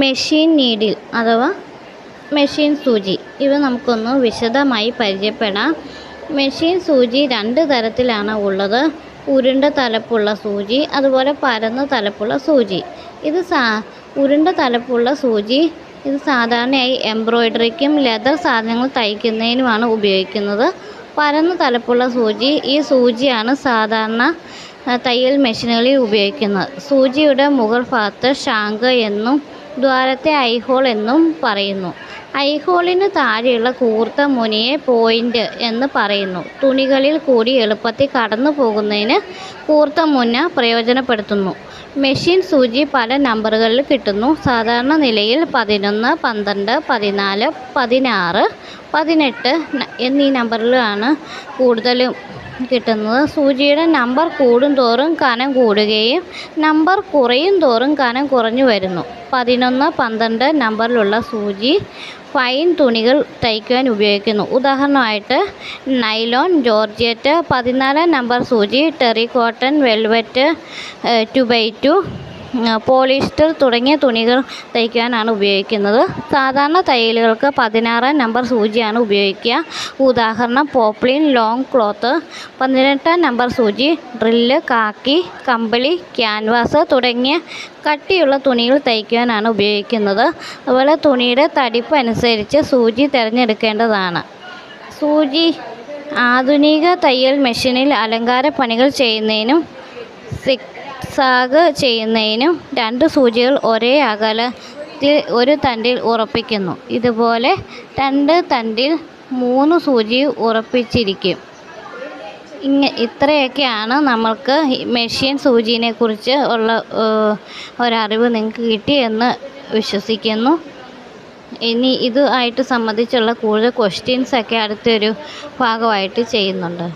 Machine needle അഥവാ machine സൂചി. ഇവ നമുക്കൊന്ന് വിശദമായി പരിചയപ്പെടാം. മെഷീൻ സൂചി 2 തരത്തിലാണ് ഉള്ളത്. ഉരുണ്ട തലപ്പുള്ള സൂചി, അതുപോലെ പരന്ന തലപ്പുള്ള സൂചി. ഉരുണ്ട തലപ്പുള്ള സൂചി ഇത് സാധാരണയായി എംബ്രോയ്ഡറിക്കും ലെതർ സാധനങ്ങൾ തയ്ക്കുന്നതിനുമാണ് ഉപയോഗിക്കുന്നത്. പരന്ന തലപ്പുള്ള സൂചി, ഈ സൂചിയാണ് സാധാരണ തയ്യൽ മെഷീനുകളിൽ ഉപയോഗിക്കുന്നത്. സൂചിയുടെ മുകൾ ഭാഗത്ത് ഷാങ്ക് എന്നും ദ്വാരത്തെ ഐഹോൾ എന്നും പറയുന്നു. ഐഹോളിന് താഴെയുള്ള കൂർത്ത മുനയെ പോയിൻ്റ് എന്ന് പറയുന്നു. തുണികളിൽ കൂടി എളുപ്പത്തിൽ കടന്നു പോകുന്നതിന് കൂർത്ത മുന പ്രയോജനപ്പെടുത്തുന്നു. മെഷീൻ സൂചി പല നമ്പറുകളിൽ കിട്ടുന്നു. സാധാരണ നിലയിൽ 11, 12, 14, 16, 18 എന്നീ നമ്പറിലാണ് കൂടുതലും കിട്ടുന്നത്. സൂചിയുടെ നമ്പർ കൂടുന്തോറും കനം കൂടുകയും നമ്പർ കുറയും തോറും കനം കുറഞ്ഞു വരുന്നു. 11, 12 നമ്പറിലുള്ള സൂചി ഫൈൻ തുണികൾ തയ്ക്കുവാൻ ഉപയോഗിക്കുന്നു. ഉദാഹരണമായിട്ട് നൈലോൺ, ജോർജറ്റ്. 14 നമ്പർ സൂചി Terry cotton, velvet, 2x2, polyester തുടങ്ങിയ തുണികൾ തയ്ക്കാനാണ് ഉപയോഗിക്കുന്നത്. സാധാരണ തയ്യലുകൾക്ക് 16 നമ്പർ സൂചിയാണ് ഉപയോഗിക്കുക. ഉദാഹരണം പോപ്ലിൻ, ലോങ് ക്ലോത്ത്. 18 നമ്പർ സൂചി ഡ്രില്ല്, കാക്കി, കമ്പിളി, ക്യാൻവാസ് തുടങ്ങിയ കട്ടിയുള്ള തുണികൾ തയ്ക്കുവാനാണ് ഉപയോഗിക്കുന്നത്. അതുപോലെ തുണിയുടെ തടിപ്പ് അനുസരിച്ച് സൂചി തിരഞ്ഞെടുക്കേണ്ടതാണ്. സൂചി ആധുനിക തയ്യൽ മെഷീനിൽ അലങ്കാര പണികൾ ചെയ്യുന്നതിനും സിക്സാഗ് ചെയ്യുന്നതിനും 2 സൂചികൾ ഒരേ അകലത്തിൽ ഒരു തണ്ടിൽ ഉറപ്പിക്കുന്നു. ഇതുപോലെ 2 തണ്ടിൽ 3 സൂചി ഉറപ്പിച്ചിരിക്കും. ഇത്രയൊക്കെയാണ് നമ്മൾക്ക് മെഷീൻ സൂചിനെ കുറിച്ച് ഉള്ള ഒരറിവ് നിങ്ങൾക്ക് കിട്ടിയെന്ന് വിശ്വസിക്കുന്നു. ഇനി ഇതുമായിട്ട് സംബന്ധിച്ചുള്ള കൂടുതൽ ക്വസ്റ്റ്യൻസൊക്കെ അടുത്തൊരു ഭാഗമായിട്ട് ചെയ്യുന്നുണ്ട്.